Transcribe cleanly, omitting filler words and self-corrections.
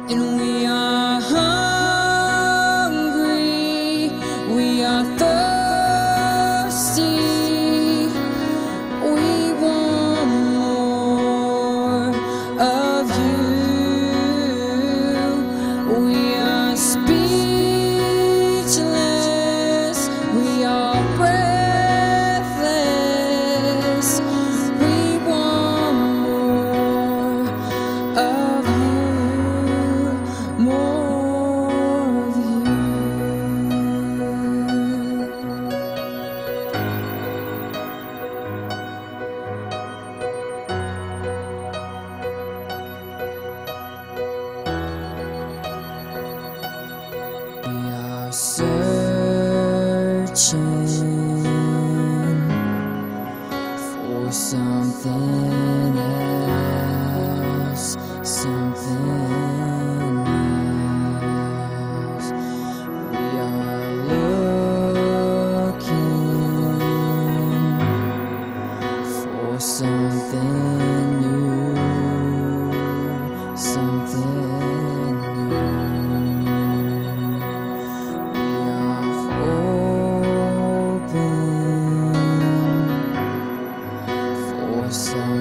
And we are hungry, we are thirsty, we want more of you. We are speechless, we are breathless, we want more of you. More of you. We are searching for something else, something else. We are looking for something new, something new. We are hoping for something